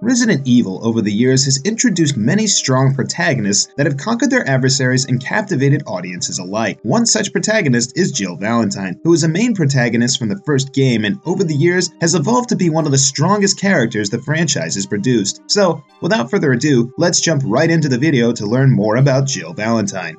Resident Evil over the years has introduced many strong protagonists that have conquered their adversaries and captivated audiences alike. One such protagonist is Jill Valentine, who is a main protagonist from the first game and over the years has evolved to be one of the strongest characters the franchise has produced. So, without further ado, let's jump right into the video to learn more about Jill Valentine.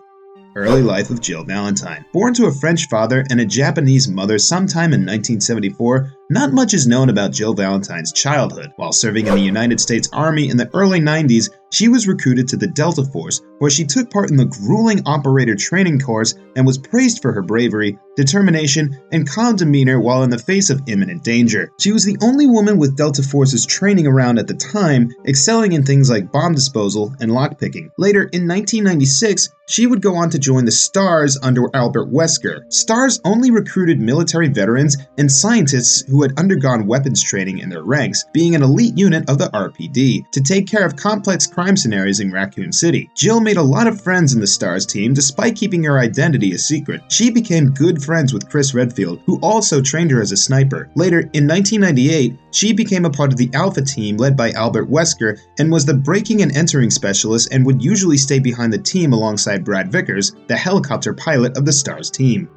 Early life of Jill Valentine. Born to a French father and a Japanese mother sometime in 1974, not much is known about Jill Valentine's childhood. While serving in the United States Army in the early 90s, she was recruited to the Delta Force, where she took part in the grueling operator training course and was praised for her bravery, determination, and calm demeanor while in the face of imminent danger. She was the only woman with Delta Force's training around at the time, excelling in things like bomb disposal and lockpicking. Later, in 1996, she would go on to join the STARS under Albert Wesker. STARS only recruited military veterans and scientists who had undergone weapons training in their ranks, being an elite unit of the RPD, to take care of complex crime scenarios in Raccoon City. Jill made a lot of friends in the STARS team despite keeping her identity a secret. She became good friends with Chris Redfield, who also trained her as a sniper. Later, in 1998, she became a part of the Alpha team led by Albert Wesker and was the breaking and entering specialist and would usually stay behind the team alongside Brad Vickers, the helicopter pilot of the STARS team.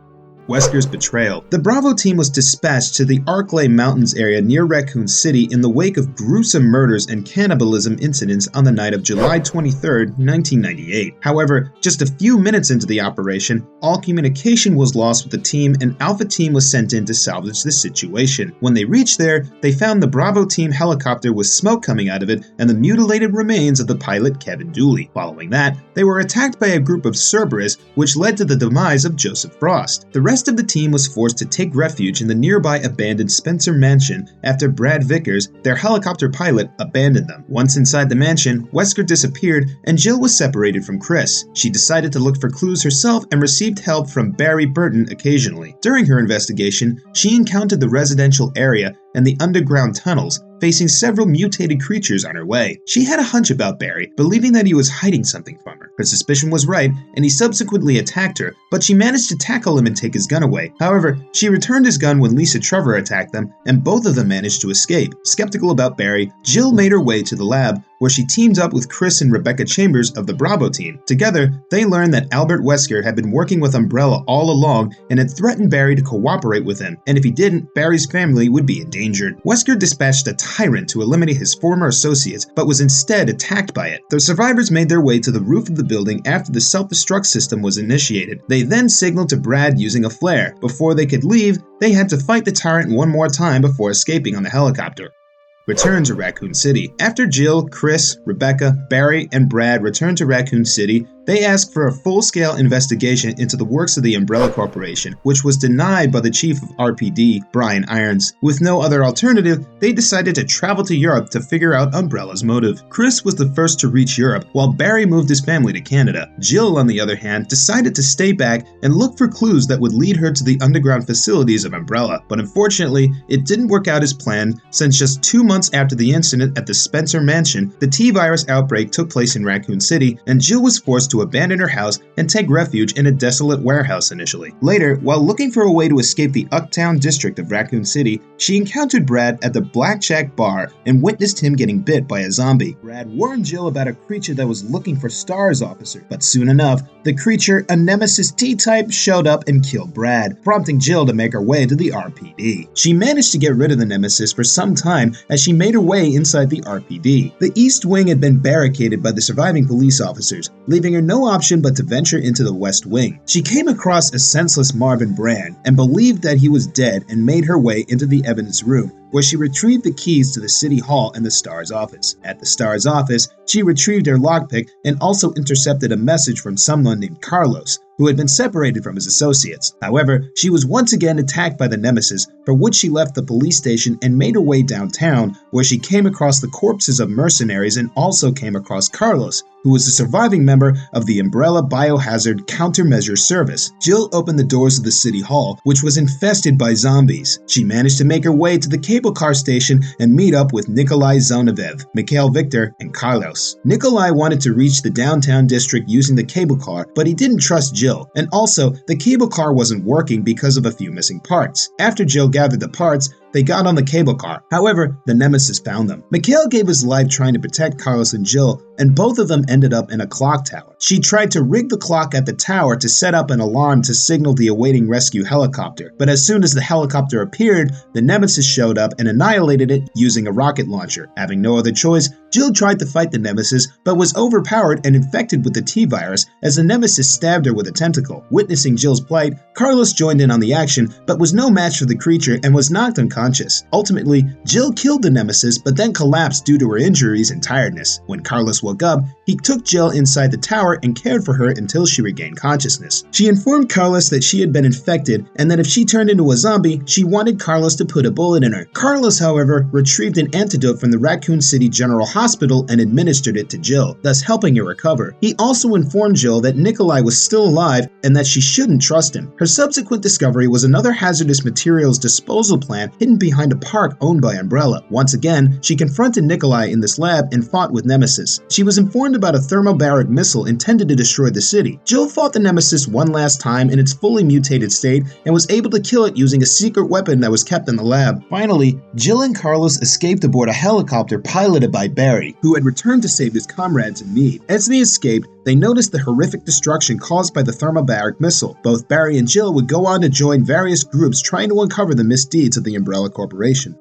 Weskers Betrayal. The Bravo team was dispatched to the Arklay Mountains area near Raccoon City in the wake of gruesome murders and cannibalism incidents on the night of July 23, 1998. However, just a few minutes into the operation, all communication was lost with the team and Alpha team was sent in to salvage the situation. When they reached there, they found the Bravo team helicopter with smoke coming out of it and the mutilated remains of the pilot Kevin Dooley. Following that, they were attacked by a group of Cerberus, which led to the demise of Joseph Frost. The rest of the team was forced to take refuge in the nearby abandoned Spencer Mansion after Brad Vickers, their helicopter pilot, abandoned them. Once inside the mansion, Wesker disappeared and Jill was separated from Chris. She decided to look for clues herself and received help from Barry Burton occasionally. During her investigation, she encountered the residential area and the underground tunnels, facing several mutated creatures on her way. She had a hunch about Barry, believing that he was hiding something from her. Her suspicion was right, and he subsequently attacked her, but she managed to tackle him and take his gun away. However, she returned his gun when Lisa Trevor attacked them, and both of them managed to escape. Skeptical about Barry, Jill made her way to the lab, where she teamed up with Chris and Rebecca Chambers of the Bravo team. Together, they learned that Albert Wesker had been working with Umbrella all along and had threatened Barry to cooperate with him, and if he didn't, Barry's family would be endangered. Wesker dispatched a tyrant to eliminate his former associates, but was instead attacked by it. The survivors made their way to the roof of the building after the self-destruct system was initiated. They then signaled to Brad using a flare. Before they could leave, they had to fight the tyrant one more time before escaping on the helicopter. Return to Raccoon City. After Jill, Chris, Rebecca, Barry, and Brad returned to Raccoon City, they asked for a full-scale investigation into the works of the Umbrella Corporation, which was denied by the chief of RPD, Brian Irons. With no other alternative, they decided to travel to Europe to figure out Umbrella's motive. Chris was the first to reach Europe, while Barry moved his family to Canada. Jill, on the other hand, decided to stay back and look for clues that would lead her to the underground facilities of Umbrella. But unfortunately, it didn't work out as planned, since just 2 months after the incident at the Spencer Mansion, the T-virus outbreak took place in Raccoon City, and Jill was forced to abandon her house and take refuge in a desolate warehouse initially. Later, while looking for a way to escape the Uptown district of Raccoon City, she encountered Brad at the Blackjack bar and witnessed him getting bit by a zombie. Brad warned Jill about a creature that was looking for STARS officer, but soon enough, the creature, a Nemesis T-type, showed up and killed Brad, prompting Jill to make her way to the RPD. She managed to get rid of the Nemesis for some time as she made her way inside the RPD. The East Wing had been barricaded by the surviving police officers, leaving her no option but to venture into the West Wing. She came across a senseless Marvin Brand and believed that he was dead and made her way into the evidence room, where she retrieved the keys to the City Hall and the STARS office. At the STARS office, she retrieved her lockpick and also intercepted a message from someone named Carlos, who had been separated from his associates. However, she was once again attacked by the Nemesis, for which she left the police station and made her way downtown, where she came across the corpses of mercenaries and also came across Carlos, who was a surviving member of the Umbrella Biohazard Countermeasure Service. Jill opened the doors of the City Hall, which was infested by zombies. She managed to make her way to the cable car station and meet up with Nikolai Zonavev, Mikhail Victor, and Carlos. Nikolai wanted to reach the downtown district using the cable car, but he didn't trust Jill, and also the cable car wasn't working because of a few missing parts. After Jill gathered the parts, they got on the cable car. However, the Nemesis found them. Mikhail gave his life trying to protect Carlos and Jill, and both of them ended up in a clock tower. She tried to rig the clock at the tower to set up an alarm to signal the awaiting rescue helicopter, but as soon as the helicopter appeared, the Nemesis showed up and annihilated it using a rocket launcher. Having no other choice, Jill tried to fight the Nemesis, but was overpowered and infected with the T-virus as the Nemesis stabbed her with a tentacle. Witnessing Jill's plight, Carlos joined in on the action, but was no match for the creature and was knocked unconscious. Ultimately, Jill killed the Nemesis, but then collapsed due to her injuries and tiredness. When Carlos woke up, he took Jill inside the tower and cared for her until she regained consciousness. She informed Carlos that she had been infected and that if she turned into a zombie, she wanted Carlos to put a bullet in her. Carlos, however, retrieved an antidote from the Raccoon City General Hospital and administered it to Jill, thus helping her recover. He also informed Jill that Nikolai was still alive and that she shouldn't trust him. Her subsequent discovery was another hazardous materials disposal plant hidden behind a park owned by Umbrella. Once again, she confronted Nikolai in this lab and fought with Nemesis. She was informed about a thermobaric missile intended to destroy the city. Jill fought the Nemesis one last time in its fully mutated state and was able to kill it using a secret weapon that was kept in the lab. Finally, Jill and Carlos escaped aboard a helicopter piloted by Barry, who had returned to save his comrades in need. As they escaped, they noticed the horrific destruction caused by the thermobaric missile. Both Barry and Jill would go on to join various groups trying to uncover the misdeeds of the Umbrella Corporation.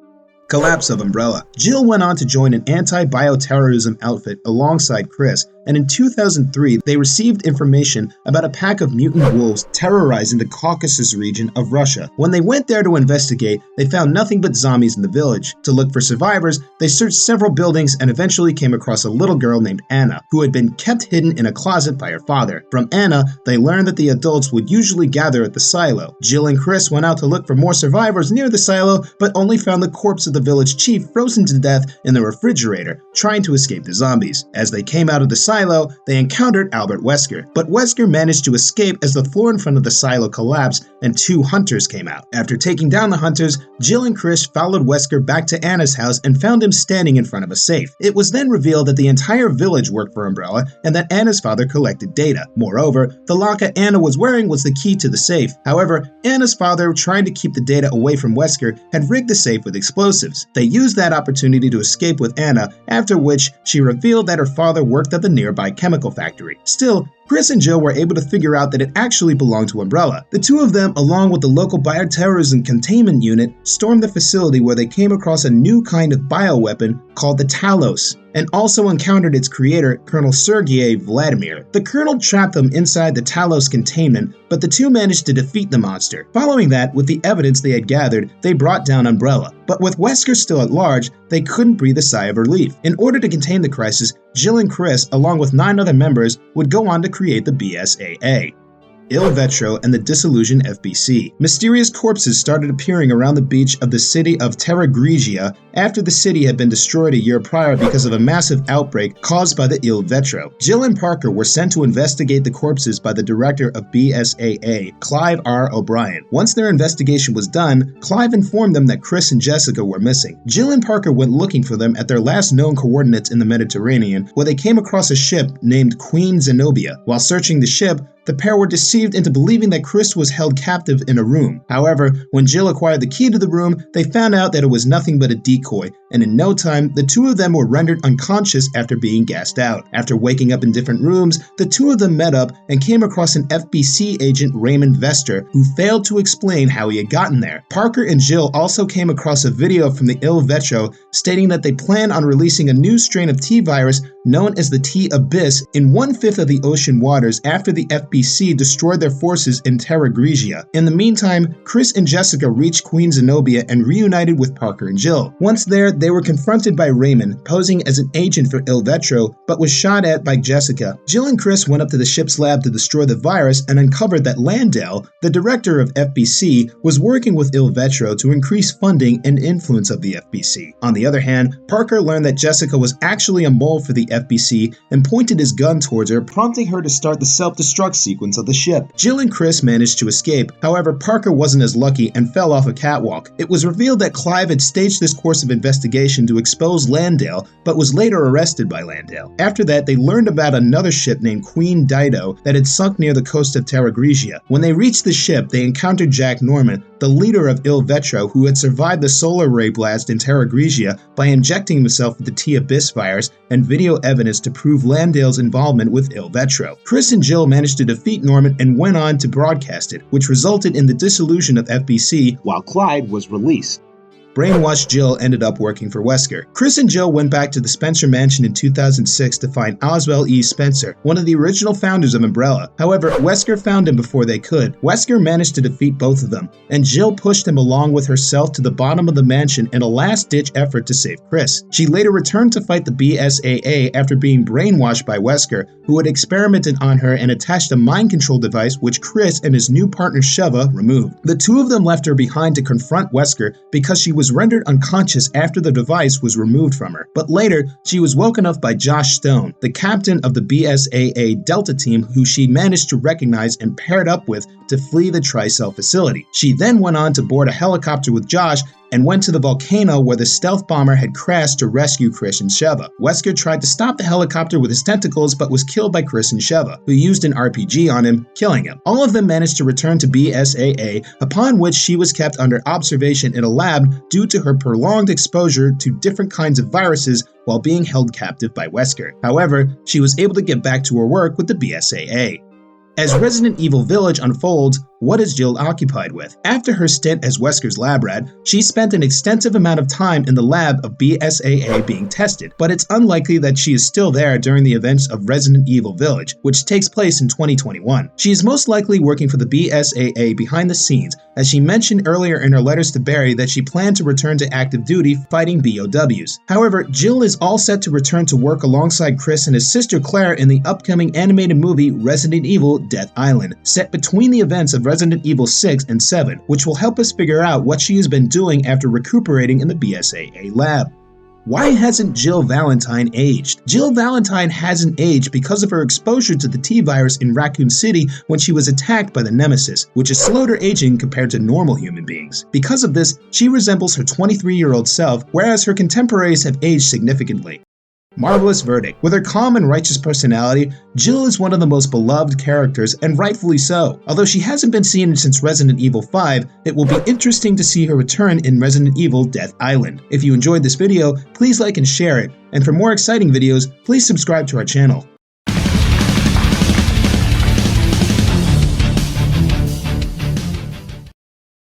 Collapse of Umbrella. Jill went on to join an anti-bioterrorism outfit alongside Chris, and in 2003 they received information about a pack of mutant wolves terrorizing the Caucasus region of Russia. When they went there to investigate, they found nothing but zombies in the village. To look for survivors, they searched several buildings and eventually came across a little girl named Anna, who had been kept hidden in a closet by her father. From Anna, they learned that the adults would usually gather at the silo. Jill and Chris went out to look for more survivors near the silo, but only found the corpse of the village chief frozen to death in the refrigerator, trying to escape the zombies. As they came out of the silo, they encountered Albert Wesker, but Wesker managed to escape as the floor in front of the silo collapsed and two hunters came out. After taking down the hunters, Jill and Chris followed Wesker back to Anna's house and found him standing in front of a safe. It was then revealed that the entire village worked for Umbrella and that Anna's father collected data. Moreover, the locket Anna was wearing was the key to the safe. However, Anna's father, trying to keep the data away from Wesker, had rigged the safe with explosives. They used that opportunity to escape with Anna, after which she revealed that her father worked at the nearby chemical factory. Still, Chris and Jill were able to figure out that it actually belonged to Umbrella. The two of them, along with the local bioterrorism containment unit, stormed the facility where they came across a new kind of bioweapon called the Talos, and also encountered its creator, Colonel Sergei Vladimir. The Colonel trapped them inside the Talos containment, but the two managed to defeat the monster. Following that, with the evidence they had gathered, they brought down Umbrella. But with Wesker still at large, they couldn't breathe a sigh of relief. In order to contain the crisis, Jill and Chris, along with 9 other members, would go on to create the BSAA. Vetro and the disillusioned FBC. Mysterious corpses started appearing around the beach of the city of Terra Grigia after the city had been destroyed a year prior because of a massive outbreak caused by the Vetro. Jill and Parker were sent to investigate the corpses by the director of BSAA, Clive R. O'Brien. Once their investigation was done, Clive informed them that Chris and Jessica were missing. Jill and Parker went looking for them at their last known coordinates in the Mediterranean, where they came across a ship named Queen Zenobia. While searching the ship, the pair were deceived into believing that Chris was held captive in a room. However, when Jill acquired the key to the room, they found out that it was nothing but a decoy, and in no time, the two of them were rendered unconscious after being gassed out. After waking up in different rooms, the two of them met up and came across an FBC agent, Raymond Vester, who failed to explain how he had gotten there. Parker and Jill also came across a video from the Vetro stating that they plan on releasing a new strain of T-virus known as the T-Abyss in 1/5 of the ocean waters after the FBC destroyed their forces in Terra Grigia. In the meantime, Chris and Jessica reached Queen Zenobia and reunited with Parker and Jill. Once there, they were confronted by Raymond, posing as an agent for Vetro, but was shot at by Jessica. Jill and Chris went up to the ship's lab to destroy the virus and uncovered that Landau, the director of FBC, was working with Vetro to increase funding and influence of the FBC. On the other hand, Parker learned that Jessica was actually a mole for the FBC and pointed his gun towards her, prompting her to start the self-destruct sequence of the ship. Jill and Chris managed to escape. However, Parker wasn't as lucky and fell off a catwalk. It was revealed that Clive had staged this course of investigation to expose Landale, but was later arrested by Landale. After that, they learned about another ship named Queen Dido that had sunk near the coast of Terra Grigia. When they reached the ship, they encountered Jack Norman, the leader of Vetro, who had survived the solar ray blast in Terra Grigia by injecting himself with the T-Abyss virus and video evidence to prove Landale's involvement with Vetro. Chris and Jill managed to defeat Norman and went on to broadcast it, which resulted in the dissolution of FBC while Clyde was released. Brainwashed Jill ended up working for Wesker. Chris and Jill went back to the Spencer mansion in 2006 to find Oswald E. Spencer, one of the original founders of Umbrella. However, Wesker found him before they could. Wesker managed to defeat both of them, and Jill pushed him along with herself to the bottom of the mansion in a last-ditch effort to save Chris. She later returned to fight the BSAA after being brainwashed by Wesker, who had experimented on her and attached a mind control device which Chris and his new partner Sheva removed. The two of them left her behind to confront Wesker because she was rendered unconscious after the device was removed from her. But later, she was woken up by Josh Stone, the captain of the BSAA Delta team, who she managed to recognize and paired up with to flee the Tricell facility. She then went on to board a helicopter with Josh and went to the volcano where the stealth bomber had crashed to rescue Chris and Sheva. Wesker tried to stop the helicopter with his tentacles but was killed by Chris and Sheva, who used an RPG on him, killing him. All of them managed to return to BSAA, upon which she was kept under observation in a lab due to her prolonged exposure to different kinds of viruses while being held captive by Wesker. However, she was able to get back to her work with the BSAA. As Resident Evil Village unfolds, what is Jill occupied with? After her stint as Wesker's lab rat, she spent an extensive amount of time in the lab of BSAA being tested, but it's unlikely that she is still there during the events of Resident Evil Village, which takes place in 2021. She is most likely working for the BSAA behind the scenes, as she mentioned earlier in her letters to Barry that she planned to return to active duty fighting BOWs. However, Jill is all set to return to work alongside Chris and his sister Claire in the upcoming animated movie Resident Evil Death Island, set between the events of Resident Evil 6 and 7, which will help us figure out what she has been doing after recuperating in the BSAA lab. Why hasn't Jill Valentine aged? Jill Valentine hasn't aged because of her exposure to the T-virus in Raccoon City when she was attacked by the Nemesis, which has slowed her aging compared to normal human beings. Because of this, she resembles her 23-year-old self, whereas her contemporaries have aged significantly. Marvelous verdict. With her calm and righteous personality, Jill is one of the most beloved characters, and rightfully so. Although she hasn't been seen since Resident Evil 5, it will be interesting to see her return in Resident Evil Death Island. If you enjoyed this video, please like and share it, and for more exciting videos, please subscribe to our channel.